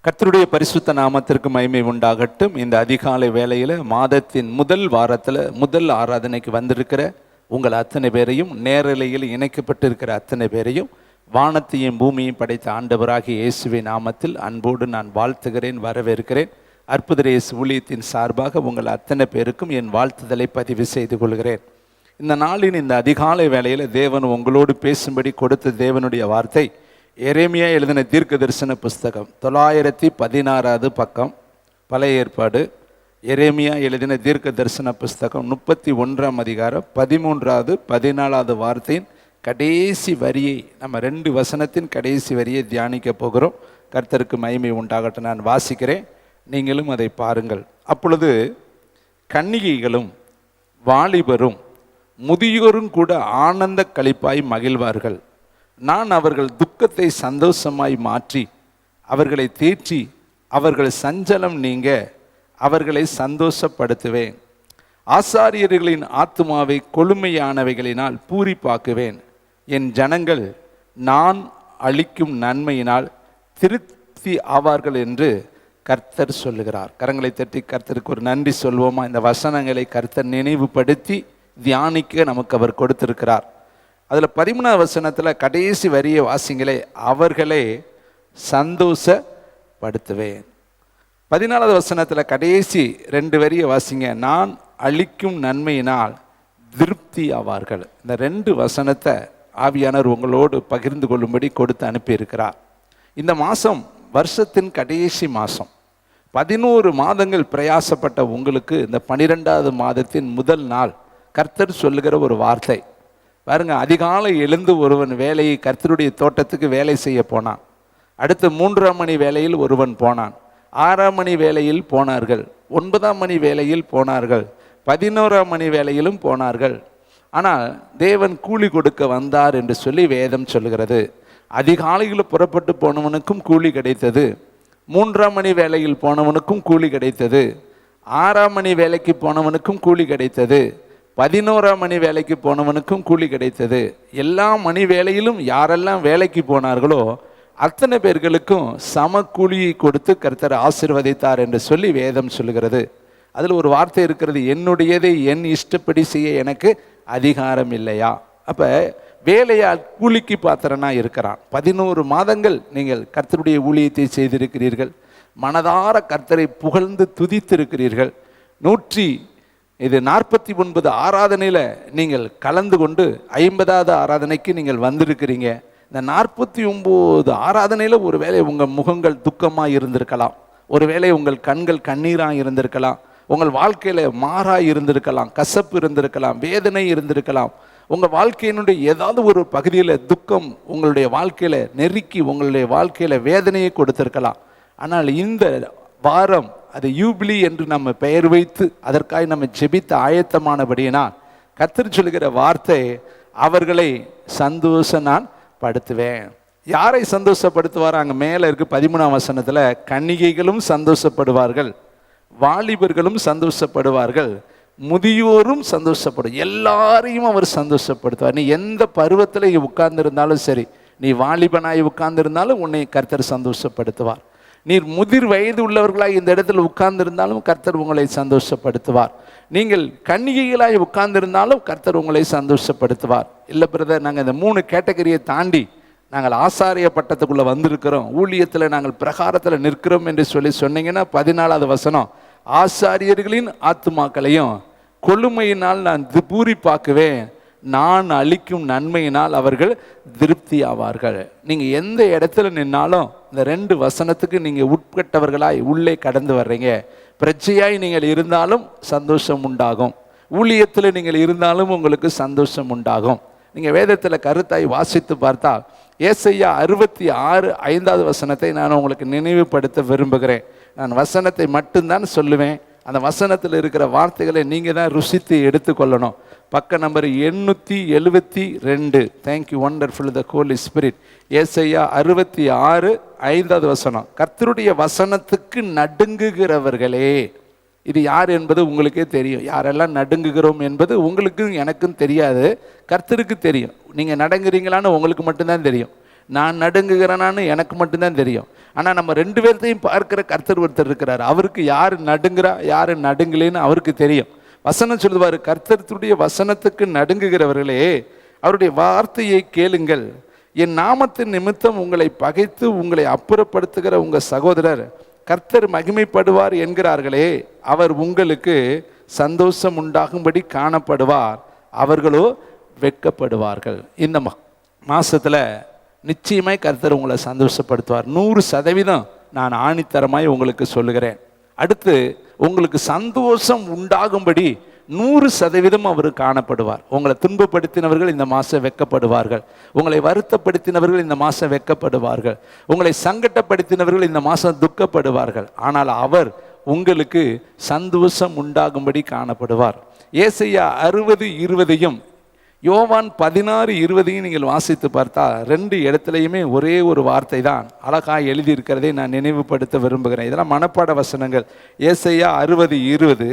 கர்த்தருடைய பரிசுத்த நாமத்திற்கு மகிமை உண்டாகட்டும். இந்த அதிகாலை வேளையில் மாதத்தின் முதல் வாரத்தில் முதல் ஆராதனைக்கு வந்திருக்கிற உங்கள் அத்தனை பேரையும், நேரலையில் இணைக்கப்பட்டிருக்கிற அத்தனை பேரையும் வானத்தையும் பூமியையும் படைத்த ஆண்டவராகிய இயேசுவின் நாமத்தில் அன்போடு நான் வாழ்த்துகிறேன், வரவேற்கிறேன். அற்புத இயேசு ஊழியத்தின் சார்பாக உங்கள் அத்தனை பேருக்கும் என் வாழ்த்துதலை பதிவு செய்து கொள்கிறேன். இந்த நாளின் இந்த அதிகாலை வேளையில் தேவன் உங்களோடு பேசும்படி கொடுத்த தேவனுடைய வார்த்தை எரேமியா எழுதின தீர்க்க தரிசன புஸ்தகம் 916 பக்கம், பழைய ஏற்பாடு. எரேமியா எழுதின தீர்க்க தரிசன புஸ்தகம் 31 அதிகாரம் 13 14 வார்த்தையின் கடைசி வரியை, நம்ம 2 வசனத்தின் கடைசி வரியை தியானிக்க போகிறோம். கர்த்தருக்கு மகிமை உண்டாகட்டும். நான் வாசிக்கிறேன், நீங்களும் அதை பாருங்கள். அப்பொழுது கன்னிகைகளும் வாலிபரும் முதியோரும் கூட ஆனந்த களிப்பாய் மகிழ்வார்கள். நான் அவர்கள் துக்கத்தை சந்தோஷமாய் மாற்றி அவர்களை தேற்றி அவர்கள் சஞ்சலம் நீங்க அவர்களை சந்தோஷப்படுத்துவேன். ஆசாரியர்களின் ஆத்துமாவை கொழுமையானவைகளினால் பூரிப்பாக்குவேன். என் ஜனங்கள் நான் அளிக்கும் நன்மையினால் திருப்தி ஆவார்கள் என்று கர்த்தர் சொல்லுகிறார். கரங்களை தட்டி கர்த்தருக்கு ஒரு நன்றி சொல்வோமா? இந்த வசனங்களை கர்த்தர் நினைவுபடுத்தி தியானிக்க நமக்கு அவர் கொடுத்திருக்கிறார். அதில் 13 வசனத்தில் கடைசி வரியை வாசிங்களே, அவர்களை சந்தோஷப்படுத்துவேன். 14 வசனத்தில் கடைசி 2 வரியை வாசிங்க, நான் அளிக்கும் நன்மையினால் திருப்தி ஆவார்கள். இந்த 2 வசனத்தை ஆவியானவர் உங்களோடு பகிர்ந்து கொள்ளும்படி கொடுத்து அனுப்பியிருக்கிறார். இந்த மாதம் வருஷத்தின் கடைசி மாதம். 11 மாதங்கள் பிரயாசப்பட்ட உங்களுக்கு இந்த 12வது மாதத்தின் முதல் நாள் கர்த்தர் சொல்லுகிற ஒரு வார்த்தை பாருங்க. அதிகாலை எழுந்து ஒருவன் வேலையை, கர்த்தருடைய தோட்டத்துக்கு வேலை செய்ய போனான். அடுத்து 3ஆம் மணி வேலையில் ஒருவன் போனான். 6ஆம் மணி வேலையில் போனார்கள். 9ஆம் மணி வேலையில் போனார்கள். 11ஆம் மணி வேலையிலும் போனார்கள். ஆனால் தேவன் கூலி கொடுக்க வந்தார் என்று சொல்லி வேதம் சொல்லுகிறது. அதிகாலையில் புறப்பட்டு போனவனுக்கும் கூலி கிடைத்தது. 3ஆம் மணி வேலையில் போனவனுக்கும் கூலி கிடைத்தது. 6ஆம் மணி வேலைக்கு போனவனுக்கும் கூலி கிடைத்தது. 11ஆம் மணி வேலைக்கு போனவனுக்கும் கூலி கிடைத்தது. எல்லா மணி வேலையிலும் யாரெல்லாம் வேலைக்கு போனார்களோ அத்தனை பேர்களுக்கும் சம கூலியை கொடுத்து கர்த்தர் ஆசீர்வதித்தார் என்று சொல்லி வேதம் சொல்லுகிறது. அதில் ஒரு வார்த்தை இருக்கிறது, என்னுடையதை என் இஷ்டப்படி செய்ய எனக்கு அதிகாரம் இல்லையா? அப்போ வேலையால் கூலிக்கு பாத்திரனா இருக்கிறான். 11 மாதங்கள் நீங்கள் கர்த்தருடைய ஊழியத்தை செய்திருக்கிறீர்கள். மனதார கர்த்தரை புகழ்ந்து துதித்திருக்கிறீர்கள். 149 ஆராதனையில் நீங்கள் கலந்து கொண்டு 50வது ஆராதனைக்கு நீங்கள் வந்திருக்கிறீங்க. இந்த 49 ஆராதனையில் ஒருவேளை உங்கள் முகங்கள் துக்கமாக இருந்திருக்கலாம், ஒருவேளை உங்கள் கண்கள் கண்ணீராக இருந்திருக்கலாம், உங்கள் வாழ்க்கையில் மாறாக இருந்திருக்கலாம், கசப்பு இருந்திருக்கலாம், வேதனை இருந்திருக்கலாம். உங்கள் வாழ்க்கையினுடைய ஏதாவது ஒரு பகுதியில் துக்கம் உங்களுடைய வாழ்க்கையில் நெருக்கி உங்களுடைய வாழ்க்கையில் வேதனையை கொடுத்திருக்கலாம். ஆனால் இந்த வாரம் அது யூபிலி என்று நம்ம பெயர் வைத்து அதற்காக நம்ம ஜெபித்த ஆயத்தமானபடியினால் கர்த்தர் சொல்லுகிற வார்த்தை, அவர்களை சந்தோஷ நான் படுத்துவேன். யாரை சந்தோஷப்படுத்துவார்? அங்கே மேலே இருக்கு 13ஆம் வசனத்தில், கன்னிகைகளும் சந்தோஷப்படுவார்கள், வாலிபர்களும் சந்தோஷப்படுவார்கள், முதியோரும் சந்தோஷப்படும். எல்லாரையும் அவர் சந்தோஷப்படுத்துவார். நீ எந்த பருவத்தில் உட்கார்ந்திருந்தாலும் சரி, நீ வாலிபனாய் உட்கார்ந்திருந்தாலும் உன்னை கர்த்தர் சந்தோஷப்படுத்துவார். நீர் முதிர் வயது உள்ளவர்களாய் இந்த இடத்துல உட்கார்ந்திருந்தாலும் கர்த்தர் உங்களை சந்தோஷப்படுத்துவார். நீங்கள் கன்னிகைகளாய் உட்கார்ந்திருந்தாலும் கர்த்தர் உங்களை சந்தோஷப்படுத்துவார். இல்லை பிரதர், நாங்கள் இந்த 3 கேட்டகரியை தாண்டி நாங்கள் ஆசாரிய பட்டத்துக்குள்ளே வந்திருக்கிறோம், ஊழியத்தில் நாங்கள் பிரகாரத்தில் நிற்கிறோம் என்று சொல்லி சொன்னீங்கன்னா 14வது வசனம், ஆசாரியர்களின் ஆத்துமாக்களையும் கொழுமையினால் நான் பூரிப்பாக்குவேன், நான் அளிக்கும் நன்மையினால் அவர்கள் திருப்தி ஆவார்கள். நீங்கள் எந்த இடத்துல நின்னாலும் இந்த 2 வசனத்துக்கு நீங்கள் உட்பட்டவர்களாய் உள்ளே கடந்து வர்றீங்க. பிரச்சையாய் நீங்கள் இருந்தாலும் சந்தோஷம் உண்டாகும், ஊழியத்தில் நீங்கள் இருந்தாலும் உங்களுக்கு சந்தோஷம் உண்டாகும். நீங்கள் வேதத்தில் கருத்தாய் வாசித்து பார்த்தால் ஏசாயா 66 5வது வசனத்தை நான் உங்களுக்கு நினைவுபடுத்த விரும்புகிறேன். நான் வசனத்தை மட்டும்தான் சொல்லுவேன், அந்த வசனத்தில் இருக்கிற வார்த்தைகளை நீங்கள் தான் ருசித்து எடுத்துக்கொள்ளணும். பக்க number 872. Thank you wonderful the holy spirit. ஏசாயா 66 5வது வசனம், கர்த்தருடைய வசனத்துக்கு நடுங்குகிறவர்களே. இது யார் என்பது உங்களுக்கே தெரியும். யாரெல்லாம் நடுங்குகிறோம் என்பது உங்களுக்கும் எனக்கும் தெரியாது, கர்த்தருக்கு தெரியும். நீங்கள் நடங்குறீங்களான்னு உங்களுக்கு மட்டும்தான் தெரியும். நான் நடுங்குகிறேனான்னு எனக்கு மட்டும்தான் தெரியும். ஆனால் நம்ம ரெண்டு பேர்த்தையும் பார்க்கிற கர்த்தர் ஒருத்தர் இருக்கிறார். அவருக்கு யார் நடுங்குறா யார் நடுங்கலேன்னு அவருக்கு தெரியும். வசனம் சொல்லுவார், கர்த்தருடைய வசனத்துக்கு நடுங்குகிறவர்களே அவருடைய வார்த்தையை கேளுங்கள். என் நாமத்தின் நிமித்தம் உங்களை பகைத்து உங்களை அப்புறப்படுத்துகிற உங்கள் சகோதரர் கர்த்தர் மகிமைப்படுவார் என்கிறார்களே, அவர் உங்களுக்கு சந்தோஷம் உண்டாகும்படி காணப்படுவார், அவர்களோ வெட்கப்படுவார்கள். இந்த மாசத்துல நிச்சயமாய் கர்த்தர் உங்களை சந்தோஷப்படுத்துவார். 100% நான் ஆணித்தரமாய் உங்களுக்கு சொல்லுகிறேன். அடுத்து உங்களுக்கு சந்தோஷம் உண்டாகும்படி 100% அவர் காணப்படுவார். உங்களை துன்பப்படுத்தினவர்கள் இந்த மாதம் வெட்கப்படுவார்கள். உங்களை வருத்தப்படுத்தினவர்கள் இந்த மாதம் வெட்கப்படுவார்கள். உங்களை சங்கடப்படுத்தினவர்கள் இந்த மாதம் துக்கப்படுவார்கள். ஆனால் அவர் உங்களுக்கு சந்தோஷம் உண்டாகும்படி காணப்படுவார். ஏசாயா 60:20 யோவான் 16:20 நீங்கள் வாசித்து பார்த்தா 2 இடத்துலையுமே ஒரே ஒரு வார்த்தை தான் அழகாக எழுதியிருக்கிறதை நான் நினைவுபடுத்த விரும்புகிறேன். இதெல்லாம் மனப்பாட வசனங்கள். ஏசாயா 60:20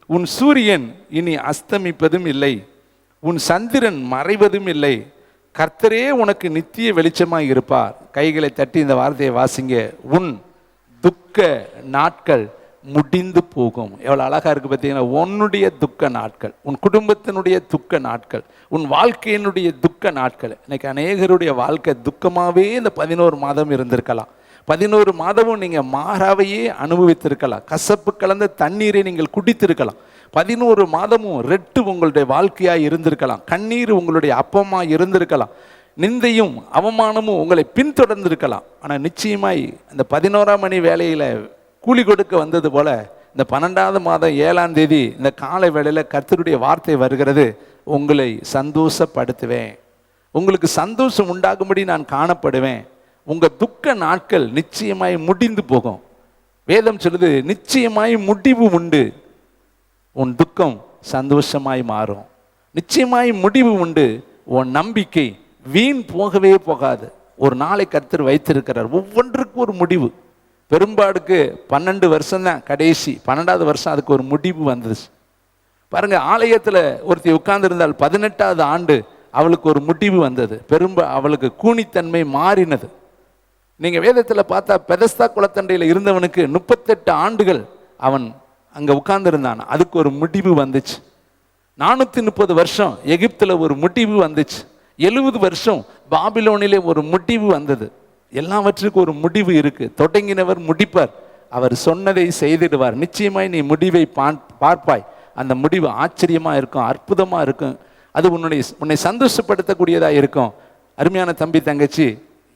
உன் சூரியன் இனி அஸ்தமிப்பதும் இல்லை, உன் சந்திரன் மறைவதும் இல்லை, கர்த்தரே உனக்கு நித்திய வெளிச்சமாக இருப்பார். கைகளை தட்டி இந்த வார்த்தையை வாசிங்க. உன் துக்க நாட்கள் முடிந்து போகும். எவ்வளோ அழகா இருக்கு பார்த்தீங்கன்னா. உன்னுடைய துக்க நாட்கள், உன் குடும்பத்தினுடைய துக்க நாட்கள், உன் வாழ்க்கையினுடைய துக்க நாட்கள். இன்னைக்கு அநேகருடைய வாழ்க்கை துக்கமாகவே இந்த 11 மாதம் இருந்திருக்கலாம். 11 மாதமும் நீங்கள் மாறாவையே அனுபவித்திருக்கலாம். கசப்பு கலந்த தண்ணீரை நீங்கள் குடித்திருக்கலாம். 11 மாதமும் ரெட்டு உங்களுடைய வாழ்க்கையாக இருந்திருக்கலாம். கண்ணீர் உங்களுடைய அப்பமாக இருந்திருக்கலாம். நிந்தையும் அவமானமும் உங்களை பின்தொடர்ந்திருக்கலாம். ஆனால் நிச்சயமாய் அந்த 11ஆம் மணி வேலையில் கூலி கொடுக்க வந்தது போல இந்த 12ஆவது மாதம் 7ஆம் தேதி இந்த காலை வேளையில் கர்த்தருடைய வார்த்தை வருகிறது. உங்களை சந்தோஷப்படுத்துவேன், உங்களுக்கு சந்தோஷம் உண்டாகும்படி நான் காணப்படுவேன். உங்கள் துக்க நாட்கள் நிச்சயமாய் முடிந்து போகும். வேதம் சொல்லுது, நிச்சயமாய் முடிவு உண்டு. உன் துக்கம் சந்தோஷமாய் மாறும். நிச்சயமாய் முடிவு உண்டு. உன் நம்பிக்கை வீண் போகவே போகாது. ஒரு நாளை கர்த்தர் வைத்திருக்கிறார். ஒவ்வொன்றுக்கும் ஒரு முடிவு. பெரும்பாடுக்கு 12 வருஷம் தான் கடைசி. 12ஆவது வருஷம் அதுக்கு ஒரு முடிவு வந்துச்சு. பாருங்க, ஆலயத்தில் ஒருத்தி உட்கார்ந்து இருந்தால் 18ஆவது ஆண்டு அவளுக்கு ஒரு முடிவு வந்தது. அவளுக்கு கூனித்தன்மை மாறினது. நீங்க வேதத்தில் பார்த்தா பெதஸ்தா குளத்தண்டையில் இருந்தவனுக்கு 38 ஆண்டுகள் அவன் அங்க உட்கார்ந்து இருந்தான். அதுக்கு ஒரு முடிவு வந்துச்சு. 430 வருஷம் எகிப்தில் ஒரு முடிவு வந்துச்சு. 70 வருஷம் பாபிலோனிலே ஒரு முடிவு வந்தது. எல்லாவற்றுக்கும் ஒரு முடிவு இருக்கு. தொடங்கினவர் முடிப்பார். அவர் சொன்னதை செய்திடுவார். நிச்சயமாய் நீ முடிவை பார்ப்பாய். அந்த முடிவு ஆச்சரியமா இருக்கும், அற்புதமா இருக்கும். அது உன்னை சந்தோஷப்படுத்தக்கூடியதா இருக்கும். அருமையான தம்பி தங்கச்சி,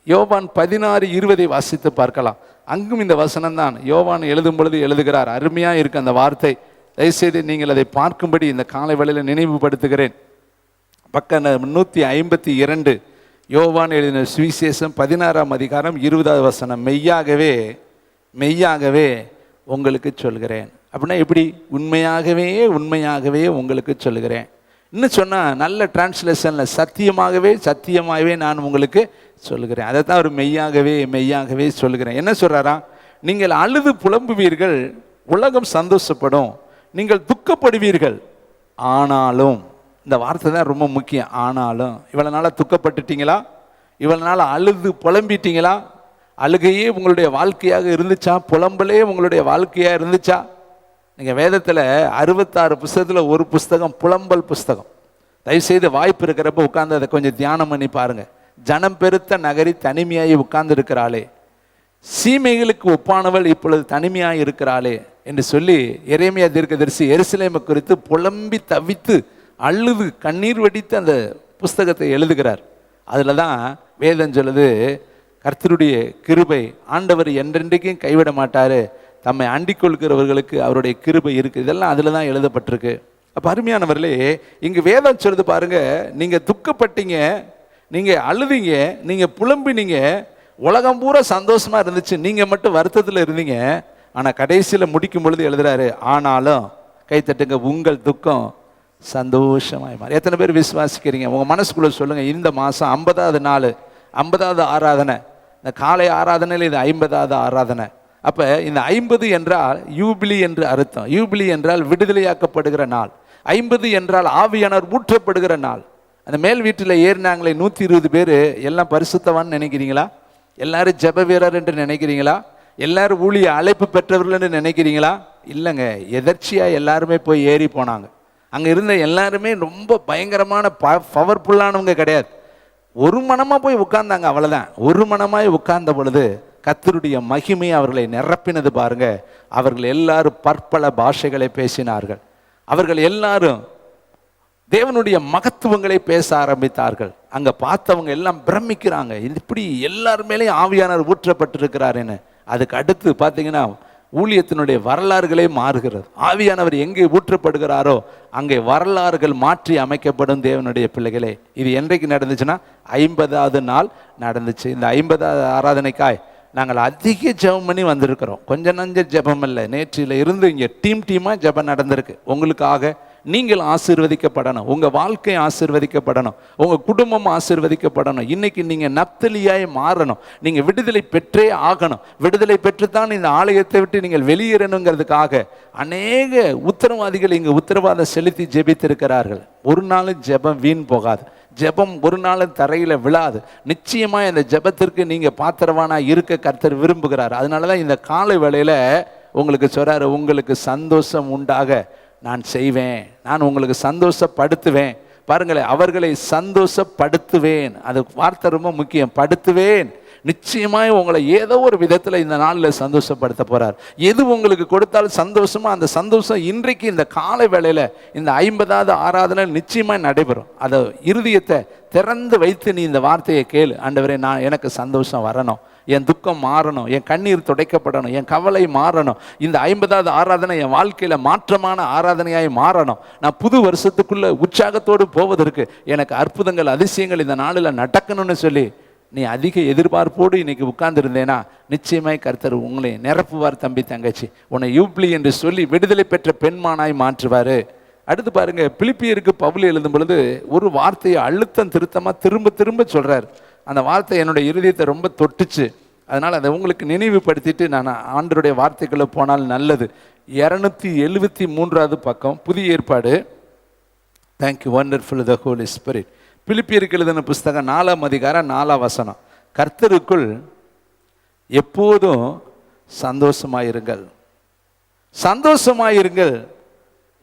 யோவான் 16:20 வாசித்து பார்க்கலாம். அங்கும் இந்த வசனம் தான் யோவான் எழுதும் பொழுது எழுதுகிறார். அருமையா இருக்கு அந்த வார்த்தை. தயவுசெய்து நீங்கள் அதை பார்க்கும்படி இந்த காலை வேளையில் நினைவுபடுத்துகிறேன். பக்கம் 152 யோவான் எழுதின சுவிசேஷம் 16ஆம் அதிகாரம் 20வது வசனம். மெய்யாகவே மெய்யாகவே உங்களுக்கு சொல்கிறேன். அப்படின்னா எப்படி? உண்மையாகவே உண்மையாகவே உங்களுக்கு சொல்கிறேன். இன்னும் சொன்னால் நல்ல டிரான்ஸ்லேஷனில் சத்தியமாகவே சத்தியமாகவே நான் உங்களுக்கு சொல்கிறேன். அதை தான் ஒரு மெய்யாகவே மெய்யாகவே சொல்கிறேன். என்ன சொல்கிறாரா? நீங்கள் அழுது புலம்புவீர்கள், உலகம் சந்தோஷப்படும். நீங்கள் துக்கப்படுவீர்கள், ஆனாலும், இந்த வார்த்தை தான் ரொம்ப முக்கியம். ஆனாலும், இவ்வளோ நாளாக துக்கப்பட்டுட்டீங்களா? இவ்வளோ நாள் அழுது புலம்பிட்டீங்களா? அழுகையே உங்களுடைய வாழ்க்கையாக இருந்துச்சா? புலம்பலே உங்களுடைய வாழ்க்கையாக இருந்துச்சா? நீங்கள் வேதத்தில் 66 புஸ்தகத்தில் ஒரு புஸ்தகம் புலம்பல் புஸ்தகம். தயவுசெய்து வாய்ப்பு இருக்கிறப்ப உட்கார்ந்து அதை கொஞ்சம் தியானம் பண்ணி பாருங்கள். ஜனம் பெருத்த நகரி தனிமையாகி உட்கார்ந்து இருக்கிறாளே, சீமைகளுக்கு ஒப்பானவள் இப்பொழுது தனிமையாக இருக்கிறாளே என்று சொல்லி எரேமியா தீர்க்கதரிசி எருசலேமை குறித்து புலம்பி தவித்து அழுது கண்ணீர் வடித்து அந்த புஸ்தகத்தை எழுதுகிறார். அதில் தான் வேதம் சொல்லுது, கர்த்தருடைய கிருபை, ஆண்டவர் என்றென்றைக்கும் கைவிட மாட்டார், தம்மை அண்டிக் கொள்கிறவர்களுக்கு அவருடைய கிருபை இருக்குது. இதெல்லாம் அதில் தான் எழுதப்பட்டிருக்கு. அப்போ அருமையானவர்களே, இங்கு வேதம் சொல்லுது பாருங்க, நீங்கள் துக்கப்பட்டீங்க, நீங்கள் அழுதிங்க, நீங்கள் புலம்பினீங்க, உலகம் பூரா சந்தோஷமாக இருந்துச்சு, நீங்கள் மட்டும் வருத்தத்தில் இருந்தீங்க. ஆனால் கடைசியில் முடிக்கும் பொழுது எழுதுறாரு, ஆனாலும் கைத்தட்டுங்க, உங்கள் துக்கம் சந்தோஷமாய் மாறி. எத்தனை பேர் விசுவாசிக்கிறீங்க? உங்கள் மனசுக்குள்ளே சொல்லுங்கள். இந்த மாதம் 50வது நாள், 50வது ஆராதனை. இந்த காலை ஆராதனையில் இது 50வது ஆராதனை. அப்போ இந்த 50 என்றால் யூபிலி என்று அர்த்தம். யூபிலி என்றால் விடுதலையாக்கப்படுகிற நாள். 50 என்றால் ஆவியானவர் ஊற்றப்படுகிற நாள். அந்த மேல் வீட்டில் ஏறினாங்களே 120 பேர் எல்லாம் பரிசுத்தவான்னு நினைக்கிறீங்களா? எல்லாரும் ஜெப வீரர் என்று நினைக்கிறீங்களா? எல்லாரும் ஊழிய அழைப்பு பெற்றவர்கள் என்று நினைக்கிறீங்களா? இல்லைங்க, எதர்ச்சியாக எல்லாருமே போய் ஏறி போனாங்க. அங்கே இருந்த எல்லாருமே ரொம்ப பயங்கரமான பவர்ஃபுல்லானவங்க கிடையாது. ஒரு மனமாக போய் உட்கார்ந்தாங்க, அவ்வளோதான். ஒரு மனமாய் உட்கார்ந்த பொழுது கர்த்தருடைய மகிமை அவர்களை நிரப்பினது பாருங்க. அவர்கள் எல்லாரும் பற்பல பாஷைகளை பேசினார்கள். அவர்கள் எல்லாரும் தேவனுடைய மகத்துவங்களை பேச ஆரம்பித்தார்கள். அங்க பார்த்தவங்க எல்லாம் பிரமிக்கிறாங்க, இப்படி எல்லார் மேலேயும் ஆவியானவர் ஊற்றப்பட்டிருக்கிறாருன்னு. அதுக்கு அடுத்து பார்த்தீங்கன்னா ஊழியத்தினுடைய வரலாறுகளே மாறுகிறது. ஆவியானவர் எங்கே ஊற்றப்படுகிறாரோ அங்கே வரலாறுகள் மாற்றி அமைக்கப்படும். தேவனுடைய பிள்ளைகளே, இது என்றைக்கு நடந்துச்சுன்னா 50வது நாள் நடந்துச்சு. இந்த 50வது ஆராதனைக்காய் நாங்கள் அதிக ஜெபம் பண்ணி வந்திருக்கிறோம். கொஞ்சம் நஞ்ச ஜெபம் இல்லை, நேற்றில் இருந்து இங்கே டீமாக ஜெபம் நடந்திருக்கு. உங்களுக்காக நீங்கள் ஆசீர்வதிக்கப்படணும், உங்கள் வாழ்க்கை ஆசீர்வதிக்கப்படணும், உங்கள் குடும்பம் ஆசீர்வதிக்கப்படணும். இன்னைக்கு நீங்கள் நப்தலியாய் மாறணும், நீங்கள் விடுதலை பெற்றே ஆகணும். விடுதலை பெற்றுத்தான் இந்த ஆலயத்தை விட்டு நீங்கள் வெளியேறணுங்கிறதுக்காக அநேக உத்தரவாதிகள் இங்கே உத்தரவாதம் செலுத்தி ஜெபித்திருக்கிறார்கள். ஒரு நாளும் ஜெபம் வீண் போகாது, ஜெபம் ஒரு நாளும் தரையில் விழாது. நிச்சயமாக இந்த ஜெபத்திற்கு நீங்கள் பாத்திரவானா இருக்க கர்த்தர் விரும்புகிறார். அதனால தான் இந்த காலை வேளையில் உங்களுக்கு சொல்கிறாரு, உங்களுக்கு சந்தோஷம் உண்டாக நான் செய்வேன், நான் உங்களுக்கு சந்தோஷப்படுத்துவேன். பாருங்களேன், அவர்களை சந்தோஷப்படுத்துவேன். அது வார்த்தை ரொம்ப முக்கியம், படுத்துவேன். நிச்சயமாய் உங்களை ஏதோ ஒரு விதத்தில் இந்த நாளில் சந்தோஷப்படுத்த போறார். எது உங்களுக்கு கொடுத்தாலும் சந்தோஷமா, அந்த சந்தோஷம் இன்றைக்கு இந்த காலை வேளையில் இந்த 50வது ஆராதனை நிச்சயமாய் நடைபெறும். அதை இருதயத்தை திறந்து வைத்து நீ இந்த வார்த்தையை கேளு. ஆண்டவரே, நான் எனக்கு சந்தோஷம் வரணும், என் துக்கம் மாறணும், என் கண்ணீர் துடைக்கப்படணும், என் கவலை மாறணும். இந்த 50வது ஆராதனை என் வாழ்க்கையில் மாற்றமான ஆராதனையாய் மாறணும். நான் புது வருஷத்துக்குள்ள உற்சாகத்தோடு போவதற்கு எனக்கு அற்புதங்கள் அதிசயங்கள் இந்த நாளில் நடக்கணும்னு சொல்லி நீ அதிக எதிர்பார்ப்போடு இன்னைக்கு உட்கார்ந்துருந்தேனா நிச்சயமாய் கர்த்தர் உங்களை நிரப்புவார். தம்பி தங்கச்சி, உன்னை யூப்ளி என்று சொல்லி விடுதலை பெற்ற பெண்மானாய் மாற்றுவார். அடுத்து பாருங்க, பிலிப்பியருக்கு பவுல் எழுதும் பொழுது ஒரு வார்த்தையை அழுத்தம் திருத்தமாக திரும்ப திரும்ப சொல்றார். அந்த வார்த்தை என்னுடைய இருதயத்தை ரொம்ப தொட்டுச்சு. அதனால் அதை உங்களுக்கு நினைவுபடுத்திட்டு நான் ஆண்டருடைய வார்த்தைக்குள்ளே போனால் நல்லது. 273வது பக்கம், புதிய ஏற்பாடு. Thank you, wonderful the holy spirit. பிலிப்பியருக்கு எழுதின புஸ்தகம் 4ஆம் அதிகாரம் 4ஆம் வசனம். கர்த்தருக்குள் எப்போதும் சந்தோஷமாயிருங்கள், சந்தோஷமாயிருங்கள்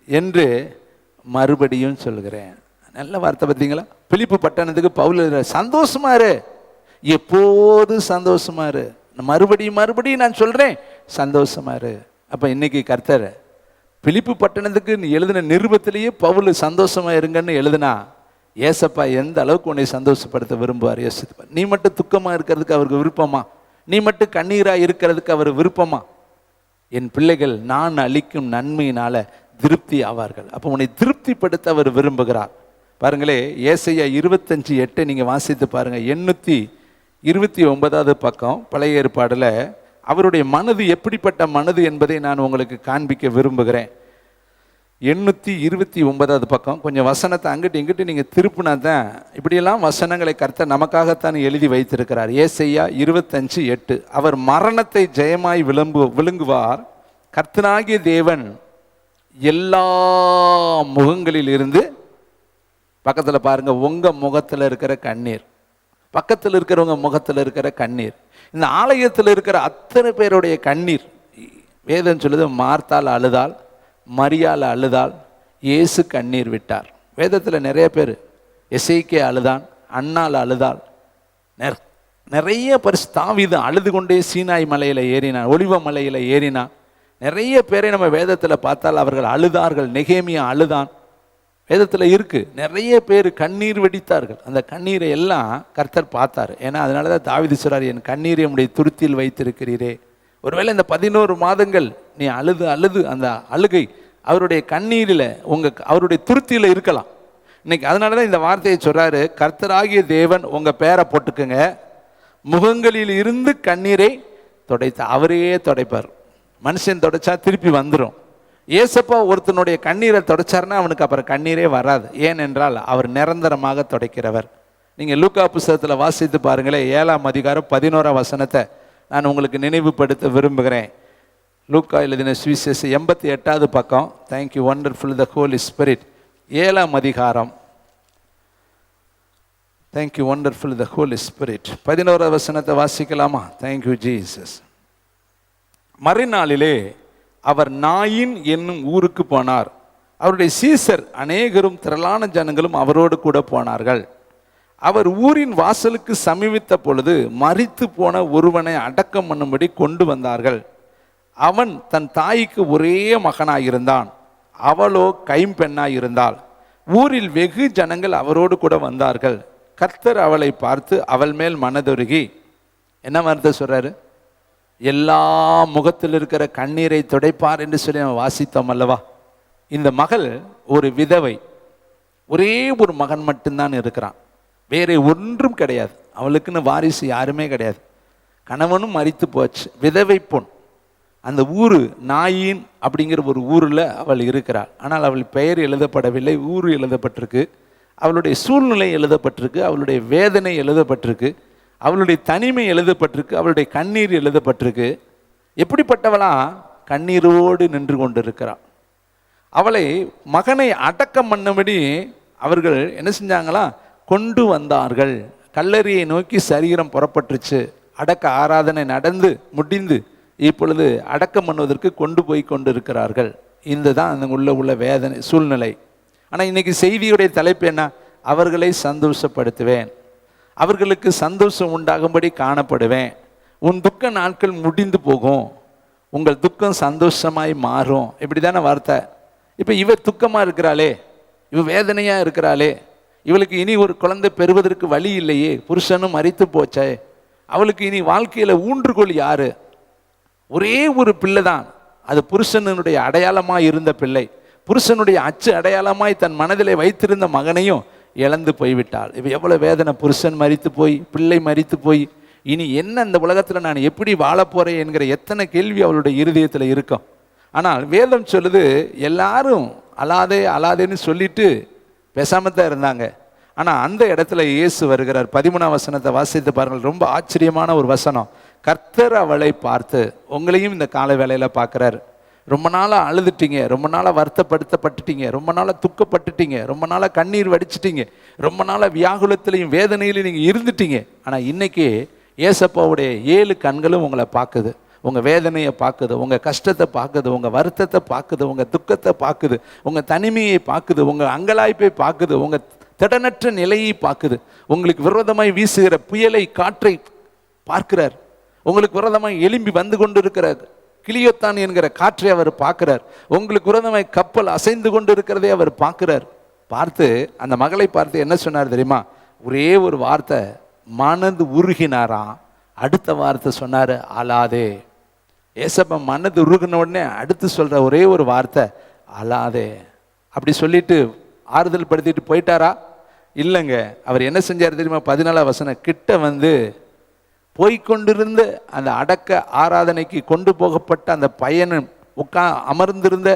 என்று மறுபடியும் சொல்கிறேன். நல்ல வார்த்தை பார்த்தீங்களா? பிலிப்பு பட்டணத்துக்கு பவுல் சந்தோஷமா இரு, எப்போது சந்தோஷமா இரு, மறுபடியும் மறுபடியும் நான் சொல்றேன் சந்தோஷமா இரு. அப்ப இன்னைக்கு கர்த்தர் பிலிப்பு பட்டணத்துக்கு எழுதின நிருபத்திலேயே பவுல் சந்தோஷமா இருங்கன்னு எழுதுனா, ஏசப்பா எந்த அளவுக்கு உன்னை சந்தோஷப்படுத்த விரும்புவார் யோசித்து. நீ மட்டும் துக்கமா இருக்கிறதுக்கு அவருக்கு விருப்பமா? நீ மட்டும் கண்ணீரா இருக்கிறதுக்கு அவர் விருப்பமா? என் பிள்ளைகள் நான் அளிக்கும் நன்மையினால திருப்தி ஆவார்கள். அப்போ உன்னை திருப்திப்படுத்த அவர் விரும்புகிறார். பாருங்களே, ஏசாயா 25:8 நீங்க வாசித்து பாருங்க. 829வது பக்கம், பழைய ஏற்பாடுல அவருடைய மனது எப்படிப்பட்ட மனது என்பதை நான் உங்களுக்கு காண்பிக்க விரும்புகிறேன். 829வது பக்கம். கொஞ்சம் வசனத்தை அங்கிட்டு இங்கிட்டு நீங்க திருப்பினா தான் இப்படியெல்லாம் வசனங்களை கர்த்தர் நமக்காகத்தான் எழுதி வைத்திருக்கிறார். ஏசாயா 25:8, அவர் மரணத்தை ஜெயமாய் விழுங்குவார், கர்த்தனாகிய தேவன் எல்லா முகங்களில் இருந்து, பக்கத்தில் பாருங்க, உங்க முகத்தில் இருக்கிற கண்ணீர், பக்கத்தில் இருக்கிறவங்க முகத்தில் இருக்கிற கண்ணீர், இந்த ஆலயத்தில் இருக்கிற அத்தனை பேருடைய கண்ணீர். வேதம் சொல்லுது, மார்த்தால் அழுதாள், மரியாள் அழுதாள், இயேசு கண்ணீர் விட்டார். வேதத்தில் நிறைய பேர், எசேக்கியா அழுதான், அன்னாள் அழுதாள், நிறைய தாவீது அழுது கொண்டே சீனாய் மலையில் ஏறினான், ஒலிவ மலையில் ஏறினான். நிறைய பேரை நம்ம வேதத்தில் பார்த்தால் அவர்கள் அழுதார்கள். நெகேமியா அழுதான், வேதத்தில் இருக்கு. நிறைய பேர் கண்ணீர் வெடித்தார்கள். அந்த கண்ணீரை எல்லாம் கர்த்தர் பார்த்தார். ஏன்னா அதனால தான் தாவீது சொல்றார், என் கண்ணீரை உம்முடைய துருத்தியில் வைத்திருக்கிறீரே. ஒருவேளை இந்த 11 மாதங்கள் நீ அழுது அழுது அந்த அழுகை அவருடைய கண்ணீரில் அவருடைய துருத்தியில் இருக்கலாம் இன்னைக்கு. அதனால தான் இந்த வார்த்தையை சொல்றாரு, கர்த்தராகிய தேவன் உங்க பேரை போட்டுக்குங்க, முகங்களில் இருந்து கண்ணீரை துடைத்த அவரையே துடைப்பார். மனுஷன் துடைச்சா திருப்பி வந்துடும். ஏசப்பா ஒருத்தனுடைய கண்ணீரை துடைச்சாருன்னா அவனுக்கு அப்புறம் கண்ணீரே வராது. ஏனென்றால் அவர் நிரந்தரமாக துடைக்கிறவர். நீங்கள் லூக்கா புஸ்தகத்தில் வாசித்து பாருங்களேன், 7ஆம் அதிகாரம் 11ஆம் வசனத்தை நான் உங்களுக்கு நினைவுபடுத்த விரும்புகிறேன். லூக்கா எழுதின சுவிசேஷம் 88வது பக்கம். Thank you, wonderful the holy spirit. 7ஆம் அதிகாரம் thank you wonderful the holy spirit. 11வது வசனத்தை வாசிக்கலாமா? Thank you Jesus. மறுநாளிலே அவர் நாயின் என்னும் ஊருக்கு போனார். அவருடைய சீசர் அநேகரும் திரளான ஜனங்களும் அவரோடு கூட போனார்கள். அவர் ஊரின் வாசலுக்கு சமீபித்த பொழுது மரித்து போன ஒருவனை அடக்கம் பண்ணும்படி கொண்டு வந்தார்கள். அவன் தன் தாய்க்கு ஒரே மகனாயிருந்தான், அவளோ கைம்பெண்ணாயிருந்தாள். ஊரில் வெகு ஜனங்கள் அவரோடு கூட வந்தார்கள். கர்த்தர் அவளை பார்த்து அவள் மேல் மனதுருகி, என்ன வார்த்தை சொல்றாரு? எல்லா முகத்தில் இருக்கிற கண்ணீரை துடைப்பார் என்று சொல்லி நம்ம வாசித்தோம் அல்லவா? இந்த மகள் ஒரு விதவை, ஒரே ஒரு மகன் மட்டும்தான் இருக்கிறான், வேற ஒன்றும் கிடையாது. அவளுக்குன்னு வாரிசு யாருமே கிடையாது. கணவனும் மரித்து போச்சு, விதவை பொன். அந்த ஊர் நாயின் அப்படிங்கிற ஒரு ஊரில் அவள் இருக்கிறாள். ஆனால் அவள் பெயர் எழுதப்படவில்லை, ஊர் எழுதப்பட்டிருக்கு, அவளுடைய சூழ்நிலை எழுதப்பட்டிருக்கு, அவளுடைய வேதனை எழுதப்பட்டிருக்கு, அவளுடைய தனிமை எழுதப்பட்டிருக்கு, அவளுடைய கண்ணீர் எழுதப்பட்டிருக்கு. எப்படிப்பட்டவளா? கண்ணீரோடு நின்று கொண்டு இருக்கிறாள். அவளை மகனை அடக்கம் பண்ணபடி அவர்கள் என்ன செஞ்சாங்களா? கொண்டு வந்தார்கள். கல்லறையை நோக்கி சரீரம் புறப்பட்டுருச்சு. அடக்க ஆராதனை நடந்து முடிந்து இப்பொழுது அடக்கம் பண்ணுவதற்கு கொண்டு போய் கொண்டு இருக்கிறார்கள். இந்த தான் அந்த உள்ள வேதனை சூழ்நிலை. ஆனால் இன்னைக்கு செய்தியுடைய தலைப்பு என்ன? அவர்களை சந்தோஷப்படுத்துவேன், அவர்களுக்கு சந்தோஷம் உண்டாகும்படி காணப்படுவேன். உன் துக்க நாட்கள் முடிந்து போகும், உங்கள் துக்கம் சந்தோஷமாய் மாறும். இப்படி தானே வார்த்தை. இப்போ இவ துக்கமாக இருக்கிறாளே, இவ வேதனையாக இருக்கிறாளே, இவளுக்கு இனி ஒரு குழந்தை பெறுவதற்கு வழி இல்லையே, புருஷனும் மரித்து போச்சே, அவளுக்கு இனி வாழ்க்கையில் ஊன்றுகோல் யாரு? ஒரே ஒரு பிள்ளை தான், அது புருஷனுடைய அடையாளமாய் இருந்த பிள்ளை, புருஷனுடைய அச்சு அடையாளமாய் தன் மனதிலே வைத்திருந்த மகனையும் இழந்து போய்விட்டாள். இப்போ எவ்வளோ வேதனை! புருஷன் மரித்து போய், பிள்ளை மரித்து போய், இனி என்ன இந்த உலகத்தில் நான் எப்படி வாழப்போறேன் என்கிற எத்தனை கேள்வி அவளுடைய இருதயத்தில் இருக்கும். ஆனால் வேதம் சொல்லுது, எல்லாரும் அழாதே அழாதேன்னு சொல்லிட்டு பேசாமல் தான் இருந்தாங்க. ஆனால் அந்த இடத்துல இயேசு வருகிறார். 13ஆம் வசனத்தை வாசித்து பாருங்கள், ரொம்ப ஆச்சரியமான ஒரு வசனம். கர்த்தர் அவளை பார்த்து, உங்களையும் இந்த கால வேளையில் பார்க்குறாரு. ரொம்ப நாளாக அழுதுட்டீங்க, ரொம்ப நாளாக வருத்தப்படுத்தப்பட்டுட்டீங்க, ரொம்ப நாளாக துக்கப்பட்டுட்டீங்க, ரொம்ப நாளாக கண்ணீர் வடிச்சிட்டீங்க, ரொம்ப நாளாக வியாகுலத்திலையும் வேதனையிலையும் நீங்கள் இருந்துட்டீங்க. ஆனால் இன்னைக்கு ஏசப்பாவுடைய 7 கண்களும் உங்களை பார்க்குது, உங்கள் வேதனையை பார்க்குது, உங்கள் கஷ்டத்தை பார்க்குது, உங்கள் வருத்தத்தை பார்க்குது, உங்கள் துக்கத்தை பார்க்குது, உங்கள் தனிமையை பார்க்குது, உங்கள் அங்கலாய்ப்பை பார்க்குது, உங்கள் திடனற்ற நிலையை பார்க்குது, உங்களுக்கு விரோதமாய் வீசுகிற புயலை காற்றை பார்க்கிறார், உங்களுக்கு விரோதமாய் எழும்பி வந்து கொண்டு இருக்கிற கிளியோத்தான் என்கிற காற்றை அவர் பார்க்கிறார், உங்களுக்கு விரோதமாய் கப்பல் அசைந்து கொண்டு இருக்கிறதே அவர் பார்க்கிறார். பார்த்து அந்த மகளை பார்த்து என்ன சொன்னார் தெரியுமா? ஒரே ஒரு வார்த்தை, மனது உருகினாராம். அடுத்த வார்த்தை சொன்னார், அழாதே. ஏசப்பா மனது உருகின உடனே அடுத்து சொல்ற ஒரே ஒரு வார்த்தை, அழாதே. அப்படி சொல்லிட்டு ஆறுதல் படுத்திட்டு போயிட்டாரா? இல்லைங்க. அவர் என்ன செஞ்சார் தெரியுமா? 14ஆம் வசனம் கிட்ட வந்து போய்கொண்டிருந்த அந்த அடக்க ஆராதனைக்கு கொண்டு போகப்பட்ட அந்த பையனும் அமர்ந்திருந்த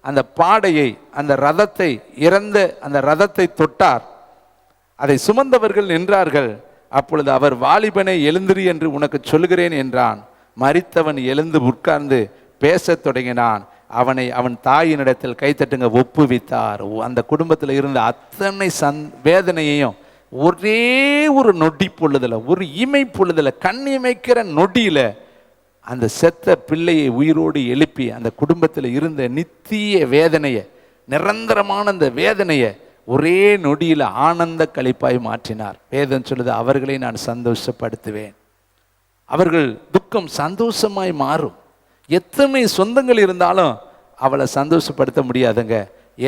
அந்த பாடையை, அந்த ரதத்தை, இறந்த அந்த ரதத்தை தொட்டார். அதை சுமந்தவர்கள் நின்றார்கள். அப்பொழுது அவர், வாலிபனை எழுந்திரு என்று உனக்கு சொல்கிறேன் என்றான். மரித்தவன் எழுந்து உட்கார்ந்து பேசத் தொடங்கினான். அவனை அவன் தாயினிடத்தில் கைத்தட்டுங்க ஒப்புவித்தார். அந்த குடும்பத்தில் இருந்த அத்தனை வேதனையையும் ஒரே ஒரு நொடி பொழுதுல, ஒரு இமை பொழுதுல, கண் இமைக்கிற நொடியில அந்த செத்த பிள்ளையை உயிரோடு எழுப்பி அந்த குடும்பத்தில் இருந்த நித்திய வேதனையை, நிரந்தரமான அந்த வேதனையை ஒரே நொடியில் ஆனந்த களிப்பாய் மாற்றினார். வேதம் சொல்லுது, அவர்களை நான் சந்தோஷப்படுத்துவேன். அவர்கள் துக்கம் சந்தோஷமாய் மாறும். எத்தனை சொந்தங்கள் இருந்தாலும் அவளை சந்தோஷப்படுத்த முடியாதுங்க.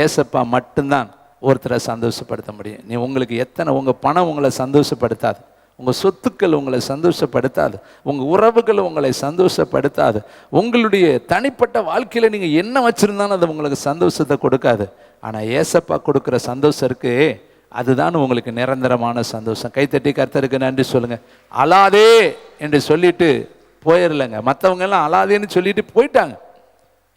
ஏசப்பா மட்டும்தான் ஒருத்தரை சந்தோஷப்படுத்த முடியும். நீ உங்களுக்கு எத்தனை, உங்கள் பணம் உங்களை சந்தோஷப்படுத்தாது, உங்கள் சொத்துக்கள் உங்களை சந்தோஷப்படுத்தாது, உங்கள் உறவுகள் உங்களை சந்தோஷப்படுத்தாது, உங்களுடைய தனிப்பட்ட வாழ்க்கையில் நீங்கள் என்ன வச்சுருந்தாலும் அது உங்களுக்கு சந்தோஷத்தை கொடுக்காது. ஆனால் ஏசப்பா கொடுக்குற சந்தோஷம் இருக்கு, அதுதான் உங்களுக்கு நிரந்தரமான சந்தோஷம். கைத்தட்டி கர்த்தருக்கு நன்றி சொல்லுங்கள். அழாதே என்று சொல்லிட்டு போயிடலைங்க. மற்றவங்க எல்லாம் அழாதேன்னு சொல்லிட்டு போயிட்டாங்க,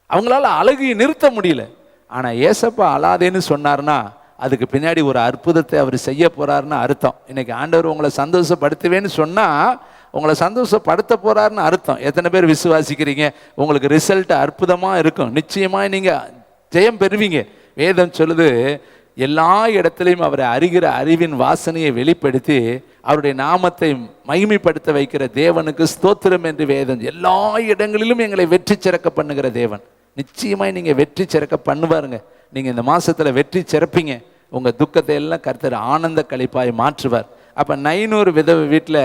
அவங்களால அழுகையை நிறுத்த முடியல. ஆனால் ஏசப்பா அழாதேன்னு சொன்னார்னா அதுக்கு பின்னாடி ஒரு அற்புதத்தை அவர் செய்ய போறாருன்னு அர்த்தம். இன்னைக்கு ஆண்டவர் உங்களை சந்தோஷப்படுத்துவேன்னு சொன்னால் உங்களை சந்தோஷப்படுத்த போறாருன்னு அர்த்தம். எத்தனை பேர் விசுவாசிக்கிறீங்க? உங்களுக்கு ரிசல்ட் அற்புதமாக இருக்கும், நிச்சயமாக நீங்கள் ஜெயம் பெறுவீங்க. வேதம் சொல்லுது, எல்லா இடத்திலையும் அவரை அறிகிற அறிவின் வாசனையை வெளிப்படுத்தி அவருடைய நாமத்தை மகிமைப்படுத்த வைக்கிற தேவனுக்கு ஸ்தோத்திரம் என்று வேதம். எல்லா இடங்களிலும் எங்களை வெற்றி சிறக்க பண்ணுகிற தேவன். நிச்சயமாய் நீங்கள் வெற்றி சிறக்க பண்ணுவாருங்க. நீங்கள் இந்த மாதத்தில் வெற்றி சிறப்பீங்க. உங்கள் துக்கத்தை எல்லாம் கர்த்தர் ஆனந்த களிப்பாய் மாற்றுவார். அப்போ 900 விதவை வீட்டில்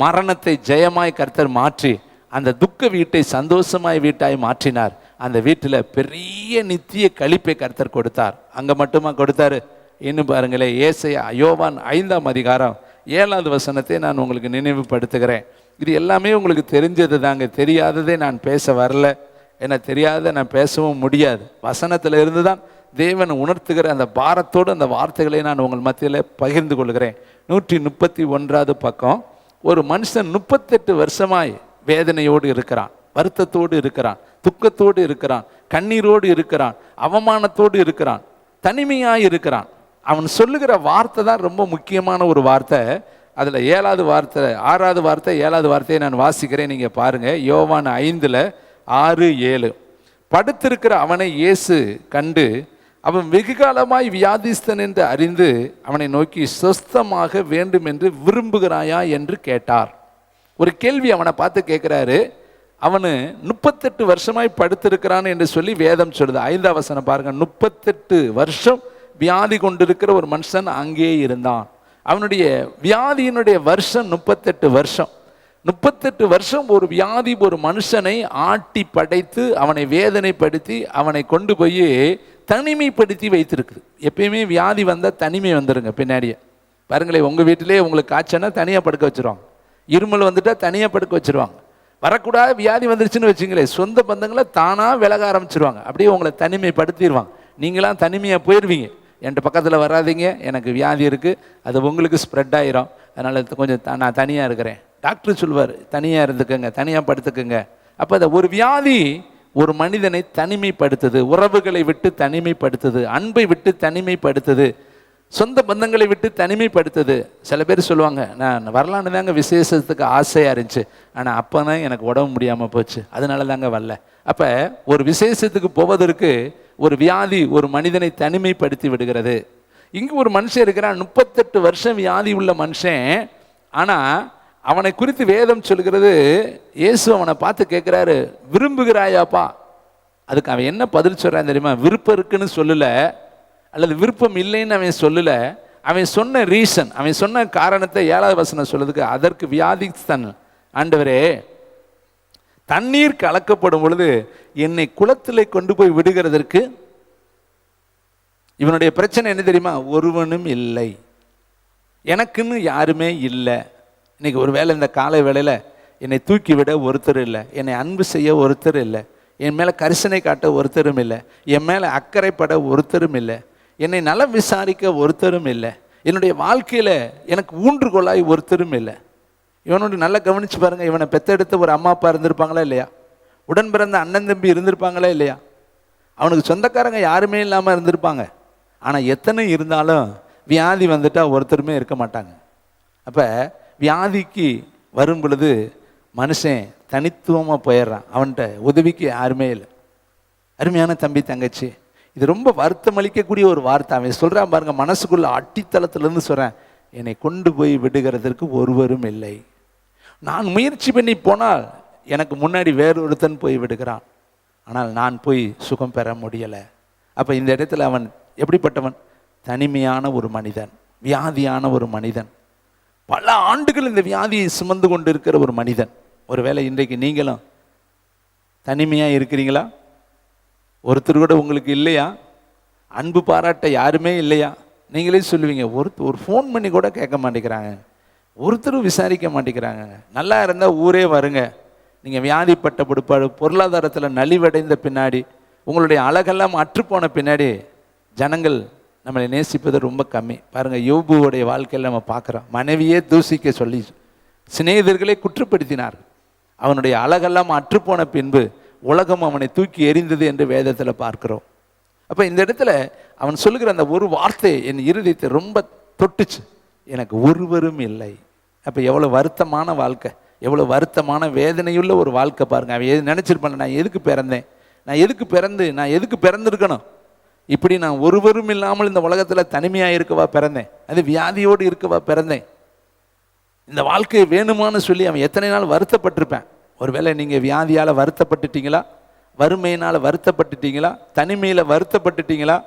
மரணத்தை ஜெயமாய் கர்த்தர் மாற்றி அந்த துக்க வீட்டை சந்தோஷமாய் வீட்டாய் மாற்றினார். அந்த வீட்டில் பெரிய நித்திய களிப்பை கர்த்தர் கொடுத்தார். அங்கே மட்டுமா கொடுத்தாரு? இன்னும் பாருங்களேன், ஏசாயா யோவான் 5ஆம் அதிகாரம் 7வது வசனத்தை நான் உங்களுக்கு நினைவுபடுத்துகிறேன். இது எல்லாமே உங்களுக்கு தெரிஞ்சது தாங்க, தெரியாததே நான் பேச வரல. ஏன்னா தெரியாத நான் பேசவும் முடியாது. வசனத்தில் இருந்து தான் தேவன் உணர்த்துகிற அந்த பாரத்தோடு அந்த வார்த்தைகளை நான் உங்கள் மத்தியில் பகிர்ந்து கொள்கிறேன். 131வது பக்கம். ஒரு மனுஷன் 38 வருஷமாய் வேதனையோடு இருக்கிறான், வருத்தத்தோடு இருக்கிறான், துக்கத்தோடு இருக்கிறான், கண்ணீரோடு இருக்கிறான், அவமானத்தோடு இருக்கிறான், தனிமையாய் இருக்கிறான். அவன் சொல்லுகிற வார்த்தை தான் ரொம்ப முக்கியமான ஒரு வார்த்தை. அதில் 7வது வார்த்தை 6வது வார்த்தை 7வது வார்த்தையை நான் வாசிக்கிறேன், நீங்கள் பாருங்கள். யோவான் 5:6-7. படுத்திருக்கிற அவனை இயேசு கண்டு அவன் வெகு காலமாய் வியாதிஸ்தன் என்று அறிந்து அவனை நோக்கி சொஸ்தமாக வேண்டும் என்று விரும்புகிறாயா என்று கேட்டார். ஒரு கேள்வி அவனை பார்த்து கேட்குறாரு. அவனு 38 வருஷமாய் படுத்திருக்கிறான் என்று சொல்லி வேதம் சொல்லுது. 5ஆம் வசனம் பாருங்க. 38 வருஷம் வியாதி கொண்டிருக்கிற ஒரு மனுஷன் அங்கே இருந்தான். அவனுடைய வியாதியினுடைய வருஷம் 38 வருஷம். 38 வருஷம் ஒரு வியாதி ஒரு மனுஷனை ஆட்டி படைத்து அவனை வேதனைப்படுத்தி அவனை கொண்டு போய் தனிமைப்படுத்தி வைத்திருக்குது. எப்பயுமே வியாதி வந்தால் தனிமை வந்துடுங்க பின்னாடியே. பாருங்களேன், உங்கள் வீட்டிலே உங்களுக்கு காய்ச்சனா தனியாக படுக்க வச்சுருவாங்க, இருமல் வந்துட்டால் தனியாக படுக்க வச்சுருவாங்க. வரக்கூடாது வியாதி வந்துருச்சுன்னு வச்சுங்களேன், சொந்த பந்தங்களை தானாக விலக ஆரம்பிச்சிருவாங்க. அப்படியே உங்களை தனிமைப்படுத்திடுவாங்க. நீங்களாம் தனிமையாக போயிடுவீங்க. என்கிட்ட பக்கத்தில் வராதிங்க, எனக்கு வியாதி இருக்குது, அது உங்களுக்கு ஸ்ப்ரெட் ஆகிரும், அதனால் கொஞ்சம் நான் தனியாக இருக்கிறேன். டாக்டர் சொல்லுவார், தனியாக இருந்துக்கங்க, தனியாக படுத்துக்குங்க. அப்போ அந்த ஒரு வியாதி ஒரு மனிதனை தனிமைப்படுத்துது, உறவுகளை விட்டு தனிமைப்படுத்துது, அன்பை விட்டு தனிமைப்படுத்துது, சொந்த பந்தங்களை விட்டு தனிமைப்படுத்துது. சில பேர் சொல்லுவாங்க, நான் வரலான்னு தாங்க விசேஷத்துக்கு ஆசையாக இருந்துச்சு, ஆனால் அப்போ தான் எனக்கு உடம்பு முடியாமல் போச்சு, அதனால தாங்க வரல. அப்போ ஒரு விசேஷத்துக்கு போவதற்கு ஒரு வியாதி ஒரு மனிதனை தனிமைப்படுத்தி விடுகிறது. இங்கே ஒரு மனுஷன் இருக்கிறான், 38 வருஷம் வியாதி உள்ள மனுஷன். ஆனால் அவனை குறித்து வேதம் சொல்கிறது, இயேசு அவனை பார்த்து கேட்குறாரு, விரும்புகிறாயாப்பா? அதுக்கு அவன் என்ன பதில் சொல்கிறான் தெரியுமா? விருப்பம் இருக்குன்னு சொல்லலை, அல்லது விருப்பம் இல்லைன்னு அவன் சொல்லலை. அவன் சொன்ன ரீசன், அவன் சொன்ன காரணத்தை 7வது வசனம் சொல்லுறதுக்கு, அதற்கு வியாதிஸ்தன், ஆண்டவரே தண்ணீர் கலக்கப்படும் பொழுது என்னை குளத்திலே கொண்டு போய் விடுகிறதற்கு. இவனுடைய பிரச்சனை என்ன தெரியுமா? ஒருவனும் இல்லை, எனக்குன்னு யாருமே இல்லை. இன்னைக்கு ஒரு வேளை இந்த காலை வேளையில் என்னை தூக்கி விட ஒருத்தர் இல்லை, என்னை அன்பு செய்ய ஒருத்தர் இல்லை, என் மேலே கரிசனை காட்ட ஒருத்தரும் இல்லை, என் மேலே அக்கறைப்பட ஒருத்தரும் இல்லை, என்னை நலம் விசாரிக்க ஒருத்தரும் இல்லை, என்னுடைய வாழ்க்கையில் எனக்கு ஊன்றுகோலாய் ஒருத்தரும் இல்லை. இவனோட நல்லா கவனித்து பாருங்கள், இவனை பெத்தெடுத்த ஒரு அம்மா அப்பா இருந்திருப்பாங்களா இல்லையா? உடன் பிறந்த அண்ணன் தம்பி இருந்திருப்பாங்களா இல்லையா? அவனுக்கு சொந்தக்காரங்க யாருமே இல்லாமல் இருந்திருப்பாங்க. ஆனால் எத்தனை இருந்தாலும் வியாதி வந்துட்டால் ஒருத்தருமே இருக்க மாட்டாங்க. அப்போ வியாதிக்கு வரும் பொழுது மனுஷன் தனித்துவமாக போயிடுறான், அவன்கிட்ட உதவிக்கு யாருமே இல்லை. அருமையான தம்பி தங்கச்சி, இது ரொம்ப வருத்தம் அளிக்கக்கூடிய ஒரு வார்த்தை. அவன் சொல்கிறான் பாருங்க, மனசுக்குள்ள அடித்தளத்திலேருந்து சொல்கிறேன், என்னை கொண்டு போய் விடுகிறதற்கு ஒருவரும் இல்லை. நான் முயற்சி பண்ணி போனால் எனக்கு முன்னாடி வேறொருத்தன் போய் விடுகிறான், ஆனால் நான் போய் சுகம் பெற முடியலை. அப்போ இந்த இடத்துல அவன் எப்படிப்பட்டவன்? தனிமையான ஒரு மனிதன், வியாதியான ஒரு மனிதன், பல ஆண்டுகள் இந்த வியாதியை சுமந்து கொண்டு இருக்கிற ஒரு மனிதன். ஒருவேளை இன்றைக்கு நீங்களும் தனிமையாக இருக்கிறீங்களா? ஒருத்தர் கூட உங்களுக்கு இல்லையா? அன்பு பாராட்ட யாருமே இல்லையா? நீங்களே சொல்லுவீங்க, ஒரு ஃபோன் பண்ணி கூட கேட்க மாட்டேங்கிறாங்க, ஒருத்தரும் விசாரிக்க மாட்டேங்கிறாங்க. நல்லா இருந்தால் ஊரே வருங்க. நீங்கள் வியாதிப்பட்ட பிற்பாடு, பொருளாதாரத்தில் நலிவடைந்த பின்னாடி, உங்களுடைய அழகெல்லாம் அற்றுப்போன பின்னாடி ஜனங்கள் நம்மளை நேசிப்பது ரொம்ப கம்மி. பாருங்கள், யோபுவோடைய வாழ்க்கையில் நம்ம பார்க்குறோம். மனைவியே தூசிக்க சொல்லி சிநேகிதர்களே குற்றப்படுத்தினார். அவனுடைய அழகெல்லாம் அற்றுப்போன பின்பு உலகம் அவனை தூக்கி எறிந்தது என்று வேதத்தில் பார்க்கிறோம். அப்போ இந்த இடத்துல அவன் சொல்லுகிற அந்த ஒரு வார்த்தை என் இருதயத்தை ரொம்ப தொட்டுச்சு, எனக்கு ஒருவரும் இல்லை. அப்போ எவ்வளோ வருத்தமான வாழ்க்கை, எவ்வளோ வருத்தமான வேதனையுள்ள ஒரு வாழ்க்கை பாருங்கள். அவன் நினச்சிருப்பான், நான் எதுக்கு பிறந்தேன், நான் எதுக்கு பிறந்திருக்கணும், இப்படி நான் ஒருவரும் இல்லாமல் இந்த உலகத்தில் தனிமையாக இருக்கவா பிறந்தேன்? அது வியாதியோடு இருக்கவா பிறந்தேன்? இந்த வாழ்க்கையை வேணுமான்னு சொல்லி அவன் எத்தனை நாள் வருத்தப்பட்டிருப்பேன். ஒருவேளை நீங்கள் வியாதியால் வருத்தப்பட்டுட்டீங்களா? வறுமையினால் வருத்தப்பட்டுட்டீங்களா? தனிமையில் வருத்தப்பட்டுட்டீங்களா?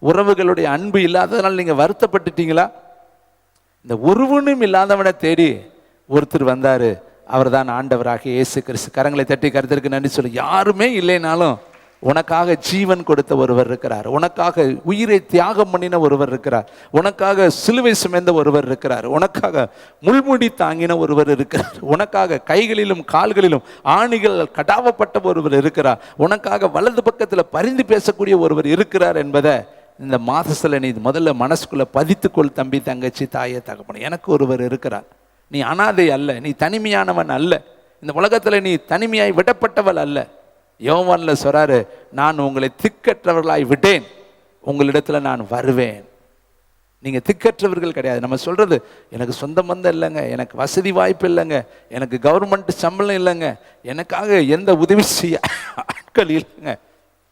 உறவுகளுடைய அன்பு இல்லாததுனால நீங்கள் வருத்தப்பட்டுட்டீங்களா? இந்த ஒருவனும் இல்லாதவனை தேடி ஒருத்தர் வந்தார். அவர் தான் ஆண்டவராக இயேசு கிறிஸ்து. கரங்களை தட்டி கருத்திற்கு நன்றி சொல்லு. யாருமே இல்லைனாலும் உனக்காக ஜீவன் கொடுத்த ஒருவர் இருக்கிறார். உனக்காக உயிரை தியாகம் பண்ணின ஒருவர் இருக்கிறார். உனக்காக சிலுவை சுமந்த ஒருவர் இருக்கிறார். உனக்காக முள்முடி தாங்கின ஒருவர் இருக்கிறார். உனக்காக கைகளிலும் கால்களிலும் ஆணிகள் கடாவப்பட்ட ஒருவர் இருக்கிறார். உனக்காக வலது பக்கத்தில் பரிந்து பேசக்கூடிய ஒருவர் இருக்கிறார் என்பதை இந்த மாதத்தில் நீ முதல்ல மனசுக்குள்ள பதித்துக்கொள் தம்பி, தங்கச்சி, தாயை, தகப்பன. எனக்கு ஒருவர் இருக்கிறார். நீ அனாதை அல்ல, நீ தனிமையானவன் அல்ல, இந்த உலகத்தில் நீ தனிமையாய் விடப்பட்டவள் அல்ல. யோவான்ல சொல்றாரு, நான் உங்களை திக்கற்றவர்களாய் விட்டேன், உங்களிடத்துல நான் வருவேன். நீங்க திக்கற்றவர்கள் கிடையாது. நம்ம சொல்றது, எனக்கு சொந்த பந்தம் இல்லைங்க, எனக்கு வசதி வாய்ப்பு இல்லைங்க, எனக்கு கவர்மெண்ட் சம்பளம் இல்லைங்க, எனக்காக எந்த உதவி செய்ய ஆட்கள் இல்லைங்க,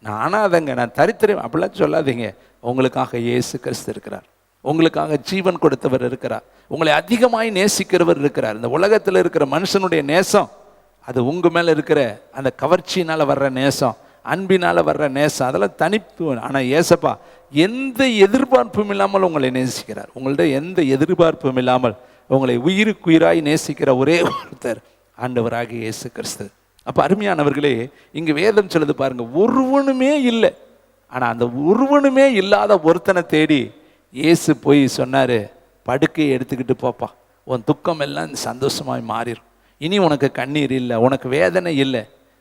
நான் அனாதைங்க, நான் தரித்திரம், அப்படிலாம் சொல்லாதீங்க. உங்களுக்காக இயேசு கிறிஸ்து இருக்கிறார். உங்களுக்காக ஜீவன் கொடுத்தவர் இருக்கிறார். உங்களை அதிகமாய் நேசிக்கிறவர் இருக்கிறார். இந்த உலகத்தில் இருக்கிற மனுஷனுடைய நேசம் அது உங்க மேல இருக்கிற அந்த கவர்ச்சியினால வர்ற நேசம், அன்பினால வர்ற நேசம், அதெல்லாம் தனிப்பு. ஆனா ஏசப்பா எந்த எதிர்பார்ப்பும் இல்லாமல் உங்களை நேசிக்கிறார். உங்கள்ட்ட எந்த எதிர்பார்ப்பும் இல்லாமல் உங்களை உயிருக்குயிராய் நேசிக்கிற ஒரே ஒருத்தர் ஆண்டவராகிய இயேசு கிறிஸ்து. அப்ப அருமையானவர்களே, இங்க வேதம் சொல்லுது பாருங்க, ஒருவனுமே இல்லை. ஆனா அந்த ஒருவனுமே இல்லாத ஒருத்தனை தேடி இயேசு போய் சொன்னாரு, படுக்கையை எடுத்துக்கிட்டு போப்பா, உன் துக்கம் எல்லாம் சந்தோஷமாய் மாறிடும். இனி உனக்கு கண்ணீர் இல்லை, உனக்கு வேதனை இல்லை.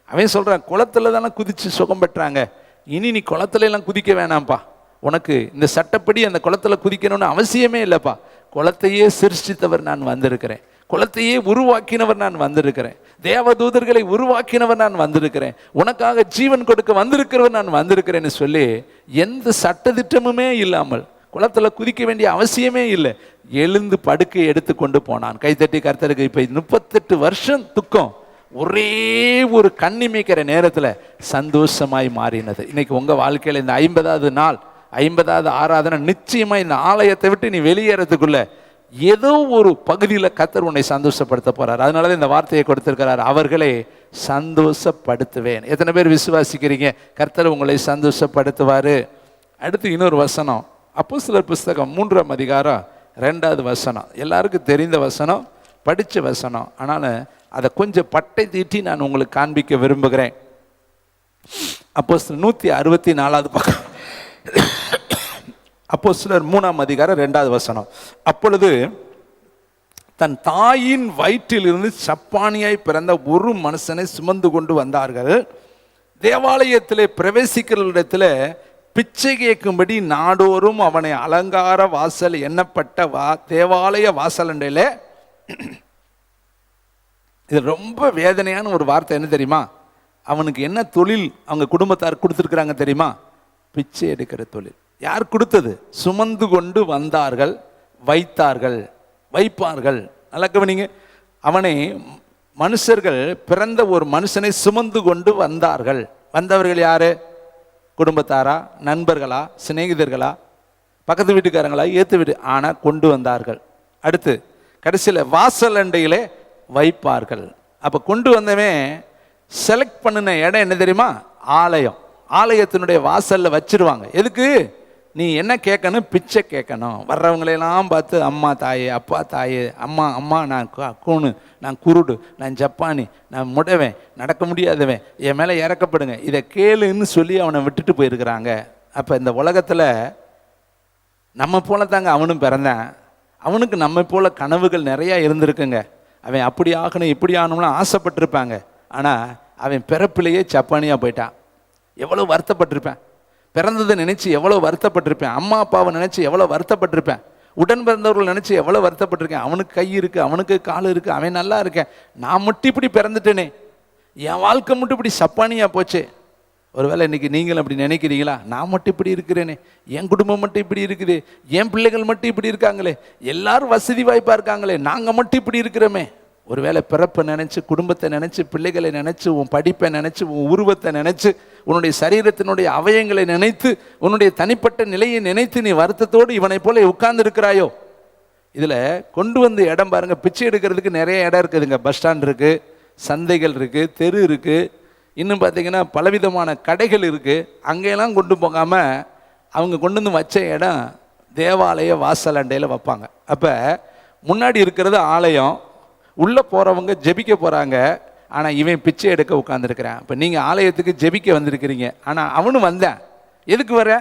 அவன் சொல்றான், குளத்துல தானே குதிச்சு சுகம் பெற்றாங்க, இனி நீ குளத்துல எல்லாம் குதிக்க வேணாம்ப்பா, உனக்கு இந்த சட்டப்படி அந்த குளத்துல குதிக்கணும்னு அவசியமே இல்லைப்பா. குளத்தையே சிருஷ்டித்தவர் நான் வந்திருக்கிறேன், குளத்தையே உருவாக்கினவர் நான் வந்திருக்கிறேன், தேவதூதர்களை உருவாக்கினவர் நான் வந்திருக்கிறேன், உனக்காக ஜீவன் கொடுக்க வந்திருக்கிறவர் நான் வந்திருக்கிறேன்னு சொல்லி எந்த சட்டதிட்டமுமே இல்லாமல் குளத்துல குதிக்க வேண்டிய அவசியமே இல்லை, எழுந்து படுக்கை எடுத்து கொண்டு போனான். கைத்தட்டி கர்த்தருக்கு. இப்ப 38 வருஷம் துக்கம் ஒரே ஒரு கண்ணிமைக்கிற நேரத்துல சந்தோஷமாய் மாறினது. இன்னைக்கு உங்க வாழ்க்கையில இந்த 50வது நாள், 50வது ஆராதனை, நிச்சயமா இந்த ஆலயத்தை விட்டு நீ வெளியேறதுக்குள்ள ஏதோ ஒரு பகுதியில் கர்த்தர் உன்னை சந்தோஷப்படுத்த போறார். அதனால இந்த வார்த்தையை கொடுத்திருக்கிறார், அவர்களை சந்தோஷப்படுத்துவேன். எத்தனை பேர் விசுவாசிக்கிறீங்க கர்த்தர் உங்களை சந்தோஷப்படுத்துவாரு? அடுத்து இன்னொரு வசனம், அப்போஸ்தலர் புஸ்தகம் 3ஆம் அதிகாரம் 2வது வசனம். எல்லாருக்கும் தெரிந்த வசனம், படித்த வசனம், ஆனால் அதை கொஞ்சம் பட்டை தீட்டி நான் உங்களுக்கு காண்பிக்க விரும்புகிறேன். அப்போஸ்தலர் 164வது பக்கம், அப்போஸ்தலர் 3ஆம் அதிகாரம் 2வது வசனம். அப்பொழுது தன் தாயின் வயிற்றிலிருந்து சப்பானியாய் பிறந்த ஒரு மனுஷனை சுமந்து கொண்டு வந்தார்கள். தேவாலயத்திலே பிரவேசிக்கிற இடத்துல பிச்சை கேட்கும்படி நாடோறும் அவனை அலங்கார வாசல் எண்ணப்பட்ட தேவாலய வாசலண்டையில. இது ரொம்ப வேதனையான ஒரு வார்த்தை. என்ன தெரியுமா? அவனுக்கு என்ன தொழில் அவங்க குடும்பத்தார் கொடுத்துருக்குறாங்க தெரியுமா? பிச்சை எடுக்கிற தொழில். யார் கொடுத்தது? சுமந்து கொண்டு வந்தார்கள், வைத்தார்கள், வைப்பார்கள். நல்லா கவனிங்க. அவனை மனுஷர்கள், பிறந்த ஒரு மனுஷனை சுமந்து கொண்டு வந்தார்கள். வந்தவர்கள் யாரு? குடும்பத்தாரா, நண்பர்களா, சிநேகிதர்களா, பக்கத்து வீட்டுக்காரங்களா, ஏத்து வீட்டு, ஆனா கொண்டு வந்தார்கள். அடுத்து கடைசியில் வாசல் அண்டையிலே வைப்பார்கள். அப்ப கொண்டு வந்தவன் செலக்ட் பண்ணின இடம் என்ன தெரியுமா? ஆலயம். ஆலயத்தினுடைய வாசல்ல வச்சிருவாங்க. எதுக்கு? நீ என்ன கேட்கணும்? பிச்சை கேட்கணும். வர்றவங்களையெல்லாம் பார்த்து, அம்மா தாயே, அப்பா தாயே, அம்மா அம்மா, நான் கூணு, நான் குருடு, நான் ஜப்பானி, நான் முடவேன், நடக்க முடியாதவன், என் மேலே இறக்கப்படுங்க, இதை கேளுன்னு சொல்லி அவனை விட்டுட்டு போயிருக்கிறாங்க. அப்போ இந்த உலகத்தில் நம்ம போல தாங்க அவனும் பிறந்தான். அவனுக்கு நம்ம போல கனவுகள் நிறையா இருந்திருக்குங்க. அவன் அப்படி ஆகணும் இப்படி ஆகணும்லாம் ஆசைப்பட்டிருப்பாங்க. ஆனால் அவன் பிறப்பிலேயே ஜப்பானியாக போயிட்டான். எவ்வளோ வருத்தப்பட்டிருப்பேன். பிறந்ததை நினைச்சு எவ்வளோ வருத்தப்பட்டிருப்பேன். அம்மா அப்பாவை நினைச்சு எவ்வளோ வருத்தப்பட்டிருப்பேன். உடன் பிறந்தவர்கள் நினைச்சு எவ்வளோ வருத்தப்பட்டிருக்கேன். அவனுக்கு கை இருக்கு, அவனுக்கு கால் இருக்கு, அவன் நல்லா இருக்கேன், நான் மட்டும் இப்படி பிறந்துட்டேனே, என் வாழ்க்கை மட்டும் இப்படி சப்பானியா போச்சே. ஒருவேளை இன்னைக்கு நீங்களும் அப்படி நினைக்கிறீங்களா? நான் மட்டும் இப்படி இருக்கிறேனே, என் குடும்பம் மட்டும் இப்படி இருக்குது, என் பிள்ளைகள் மட்டும் இப்படி இருக்காங்களே, எல்லாரும் வசதி வாய்ப்பா இருக்காங்களே, நாங்க மட்டும் இப்படி இருக்கிறோமே. ஒருவேளை பிறப்பை நினைச்சு, குடும்பத்தை நினைச்சு, பிள்ளைகளை நினைச்சு, உன் படிப்பை நினைச்சு, உன் உருவத்தை நினைச்சு, உன்னுடைய சரீரத்தினுடைய அவயங்களை நினைத்து, உன்னுடைய தனிப்பட்ட நிலையை நினைத்து நீ வருத்தத்தோடு இவனை போல உட்கார்ந்து இருக்கிறாயோ? இதில் கொண்டு வந்து இடம் பாருங்க, பிச்சை எடுக்கிறதுக்கு நிறைய இடம் இருக்குதுங்க. பஸ் ஸ்டாண்ட் இருக்குது, சந்தைகள் இருக்குது, தெரு இருக்குது, இன்னும் பார்த்தீங்கன்னா பலவிதமான கடைகள் இருக்குது. அங்கெல்லாம் கொண்டு போகாமல் அவங்க கொண்டு வந்து வச்ச இடம் தேவாலய வாசல் அண்டையில் வைப்பாங்க. அப்போ முன்னாடி இருக்கிறது ஆலயம், உள்ளே போகிறவங்க ஜெபிக்க போகிறாங்க, ஆனால் இவன் பிச்சை எடுக்க உட்காந்துருக்கிறான். இப்போ நீங்கள் ஆலயத்துக்கு ஜெபிக்க வந்திருக்கிறீங்க, ஆனால் அவனும் வந்தேன் எதுக்கு வர?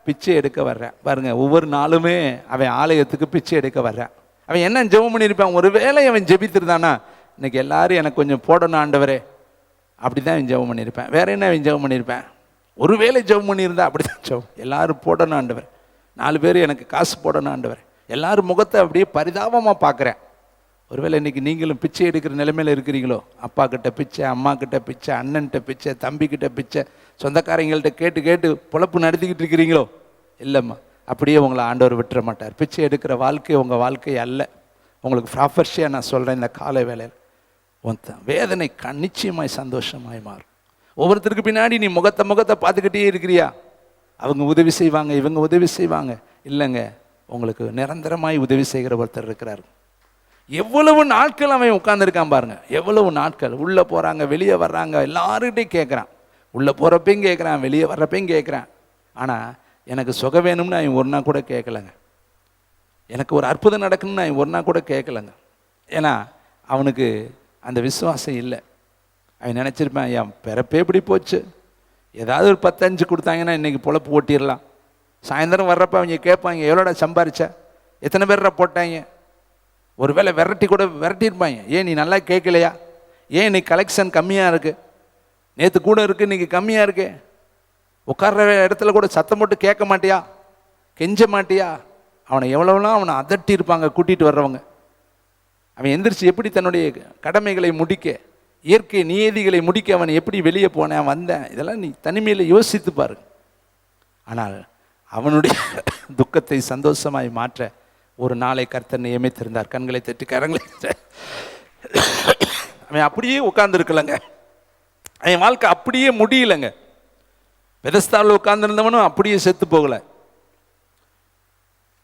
பிச்சை எடுக்க வர்றேன். பாருங்கள், ஒவ்வொரு நாளுமே அவன் ஆலயத்துக்கு பிச்சை எடுக்க வர்றான். அவன் என்ன ஜெபம் பண்ணியிருப்பான்? ஒரு வேளை அவன் ஜெபித்திருந்தானா, இன்னைக்கு எல்லாரும் எனக்கு கொஞ்சம் போடணும் ஆண்டவரே, அப்படி தான் அவன் ஜெபம் பண்ணியிருப்பேன். வேற என்ன அவன் ஜெபம் பண்ணியிருப்பேன்? ஒரு வேளை ஜெபம் பண்ணியிருந்தா அப்படி தான் ஜெபம். எல்லாரும் போடணும் ஆண்டவர், 4 பேர் எனக்கு காசு போடணும் ஆண்டவர், எல்லாரும் முகத்தை அப்படியே பரிதாபமாக பார்க்குறேன். ஒருவேளை இன்றைக்கி நீங்களும் பிச்சை எடுக்கிற நிலைமையில் இருக்கிறீங்களோ? அப்பா கிட்ட பிச்சை, அம்மா கிட்ட பிச்சை, அண்ணன்கிட்ட பிச்சை, தம்பிக்கிட்ட பிச்சை, சொந்தக்காரங்கள்ட்ட கேட்டு கேட்டு பொழப்பு நடத்திக்கிட்டு இருக்கிறீங்களோ? இல்லைம்மா, அப்படியே உங்களை ஆண்டவர் விட்டுற மாட்டார். பிச்சை எடுக்கிற வாழ்க்கை உங்கள் வாழ்க்கை அல்ல. உங்களுக்கு ப்ராஃபர்ஷியாக நான் சொல்கிறேன், இந்த காலை வேளையில் வேதனை நிச்சயமாய் சந்தோஷமாய் மாறும். ஒவ்வொருத்தருக்கு பின்னாடி நீ முகத்தை பார்த்துக்கிட்டே இருக்கிறியா? அவங்க உதவி செய்வாங்க, இவங்க உதவி செய்வாங்க. இல்லைங்க, உங்களுக்கு நிரந்தரமாய் உதவி செய்கிற ஒருத்தர் இருக்கிறார். எவ்வளவு நாட்கள் அவன் உட்கார்ந்துருக்கான் பாருங்க, எவ்வளவு நாட்கள். உள்ளே போகிறாங்க, வெளியே வர்றாங்க, எல்லாருக்கிட்டையும் கேட்குறான். உள்ளே போகிறப்பையும் கேட்குறான், வெளியே வர்றப்பையும் கேட்குறான். ஆனால் எனக்கு சுகம் வேணும்னு அவன் ஒரு நாள் கூட கேட்கலைங்க. எனக்கு ஒரு அற்புதம் நடக்கணும்னு அவன் ஒரு நாள் கூட கேட்கலைங்க. ஏன்னா அவனுக்கு அந்த விசுவாசம் இல்லை. அவன் நினச்சிருப்பான், என் பிறப்பே இப்படி போச்சு, ஏதாவது ஒரு 10-5 கொடுத்தாங்கன்னா இன்றைக்கி பொழப்பு ஓட்டிடலாம். சாயந்தரம் வர்றப்ப அவங்க கேட்பாங்க, எவ்வளோடா சம்பாரிச்ச, எத்தனை பேர்ரா போட்டாங்க. ஒரு வேளை விரட்டியிருப்பாங்க, ஏன் நீ நல்லா கேட்கலையா, ஏன் இன்னைக்கு கலெக்ஷன் கம்மியாக இருக்குது, நேற்று கூட இருக்குது இன்றைக்கி கம்மியாக இருக்கு, உட்கார்ற இடத்துல கூட சத்தம் போட்டு கேட்க மாட்டியா, கெஞ்ச மாட்டியா. அவனை எவ்வளோலாம் அவனை அதட்டி இருப்பாங்க கூட்டிகிட்டு வர்றவங்க. அவன் எந்திரிச்சு எப்படி தன்னுடைய கடமைகளை முடிக்க, இயற்கை நியதிகளை முடிக்க அவன் எப்படி வெளியே போனேன் வந்தேன், இதெல்லாம் நீ தனிமையில் யோசித்து பாரு. ஆனால் அவனுடைய துக்கத்தை சந்தோஷமாய் மாற்ற ஒரு நாளை கர்த்தர் நியமித்திருந்தார். கண்களை தட்டி கரங்களை அவன் அப்படியே உட்கார்ந்துருக்கலங்க, அவன் வாழ்க்கை அப்படியே முடியலைங்க. பெதஸ்தாவில் உட்கார்ந்துருந்தவனும் அப்படியே செத்து போகல,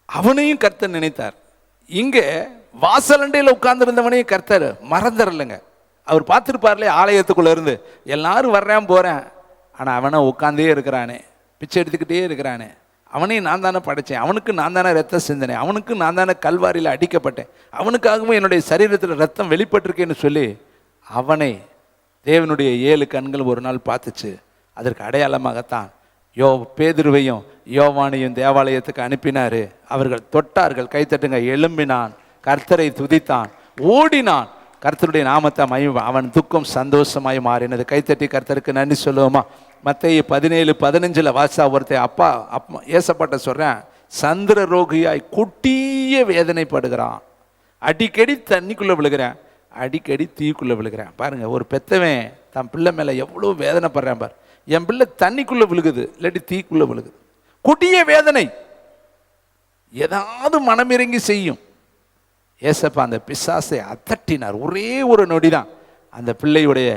அவனையும் கர்த்தர் நினைத்தார். இங்கே வாசலண்டையில் உட்கார்ந்துருந்தவனையும் கர்த்தர் மறந்துடலைங்க. அவர் பார்த்துருப்பார்லே, ஆலயத்துக்குள்ளே இருந்து எல்லாரும் வர்றேன் போகிறேன், ஆனால் அவனை உட்காந்தே இருக்கிறானே, பிச்சை எடுத்துக்கிட்டே இருக்கிறானே. அவனையும் நான் தானே படைத்தேன், அவனுக்கு நான் தானே ரத்தம் சிந்தினேன், அவனுக்கு நான் தானே கல்வாரியில் அடிக்கப்பட்டேன், அவனுக்காகவும் என்னுடைய சரீரத்தில் ரத்தம் வெளிப்பட்டிருக்கேன்னு சொல்லி அவனை தேவனுடைய 7 கண்கள் ஒரு நாள் பார்த்துச்சு. அதற்கு அடையாளமாகத்தான் பேதுருவையும் யோவானையும் தேவாலயத்துக்கு அனுப்பினார். அவர்கள் தொட்டார்கள், கைத்தட்டுங்க, எழும்பினான், கர்த்தரை துதித்தான், ஓடினான், கர்த்தருடைய நாமத்தை அவன் துக்கம் சந்தோஷமாய் மாறினது. கைத்தட்டி கர்த்தருக்கு நன்றி சொல்லுவோமா? மத்தேயு 17:15 வாசா ஒருத்தன் அப்பா ஏசப்பாட்ட சொல்கிறேன், சந்திர ரோகியாய் கொட்டிய வேதனைப்படுகிறான், அடிக்கடி தண்ணிக்குள்ளே விழுகிறேன், அடிக்கடி தீக்குள்ளே விழுகிறேன். பாருங்கள், ஒரு பெத்தவன் தன் பிள்ளை மேலே எவ்வளோ வேதனைப்படுறான் பார். என் பிள்ளை தண்ணிக்குள்ளே விழுகுது, இல்லாட்டி தீக்குள்ளே விழுகுது, கொடிய வேதனை, ஏதாவது மனமிறங்கி செய்யும். ஏசப்பா அந்த பிசாசை அதட்டினார். ஒரே ஒரு நொடி தான் அந்த பிள்ளையுடைய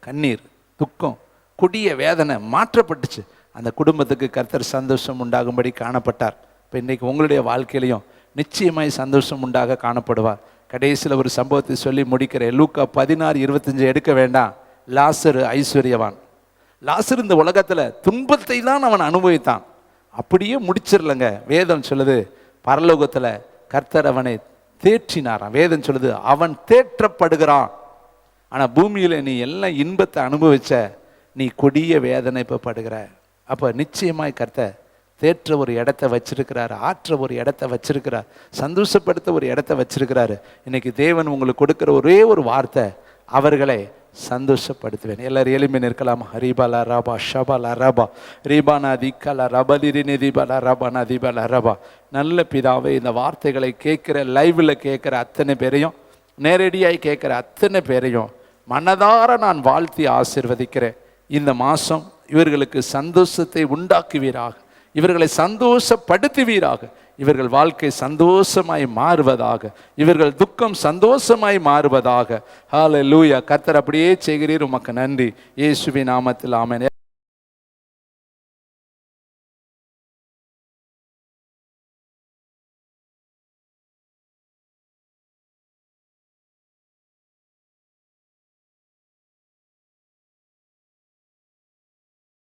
கண்ணீர், துக்கம், கொடிய வேதனை மாற்றப்பட்டுச்சு. அந்த குடும்பத்துக்கு கர்த்தர் சந்தோஷம் உண்டாகும்படி காணப்பட்டார். இப்போ இன்றைக்கி உங்களுடைய வாழ்க்கையிலையும் நிச்சயமாய் சந்தோஷம் உண்டாக காணப்படுவார். கடைசியில் ஒரு சம்பவத்தை சொல்லி முடிக்கிறேன். லூக்கா 16:25 எடுக்க வேண்டாம். லாசரு ஐஸ்வர்யவான். லாசர் இந்த உலகத்தில் துன்பத்தை தான் அவன் அனுபவித்தான், அப்படியே முடிச்சிடலங்க. வேதம் சொல்லுது, பரலோகத்தில் கர்த்தர் அவனை தேற்றினாராம். வேதம் சொல்லுது, அவன் தேற்றப்படுகிறான். ஆனால் பூமியில் நீ எல்லாம் இன்பத்தை அனுபவிச்ச, நீ கொடிய வேதனை இப்போ படுகிற. அப்போ நிச்சயமாய் கர்த்தர் தேற்ற ஒரு இடத்த வச்சிருக்கிறாரு, ஆற்ற ஒரு இடத்த வச்சிருக்கிறார், சந்தோஷப்படுத்த ஒரு இடத்த வச்சிருக்கிறாரு. இன்னைக்கு தேவன் உங்களுக்கு கொடுக்குற ஒரே ஒரு வார்த்தை, அவர்களை சந்தோஷப்படுத்துவேன். எல்லாரும் எளிமை நிற்கலாமா? ரீபாலா ரபா ஷபாலா ரபா ரீபானா திக்கலா ரபலிரினி தீபாலா ரபானா தீபாலா ரபா. நல்ல பிதாவே, இந்த வார்த்தைகளை கேட்குற, லைவில் கேட்குற அத்தனை பேரையும், நேரடியாய் கேட்குற அத்தனை பேரையும் மனதார நான் வாழ்த்தி ஆசீர்வதிக்கிறேன். இந்த மாதம் இவர்களுக்கு சந்தோஷத்தை உண்டாக்குவீராக, இவர்களை சந்தோஷப்படுத்துவீராக, இவர்கள் வாழ்க்கை சந்தோஷமாய் மாறுவதாக, இவர்கள் துக்கம் சந்தோஷமாய் மாறுவதாக. ஹல்லேலூயா. கர்த்தர் அப்படியே செய்கிறீர், உமக்கு நன்றி. இயேசுவின் நாமத்தில் ஆமென்.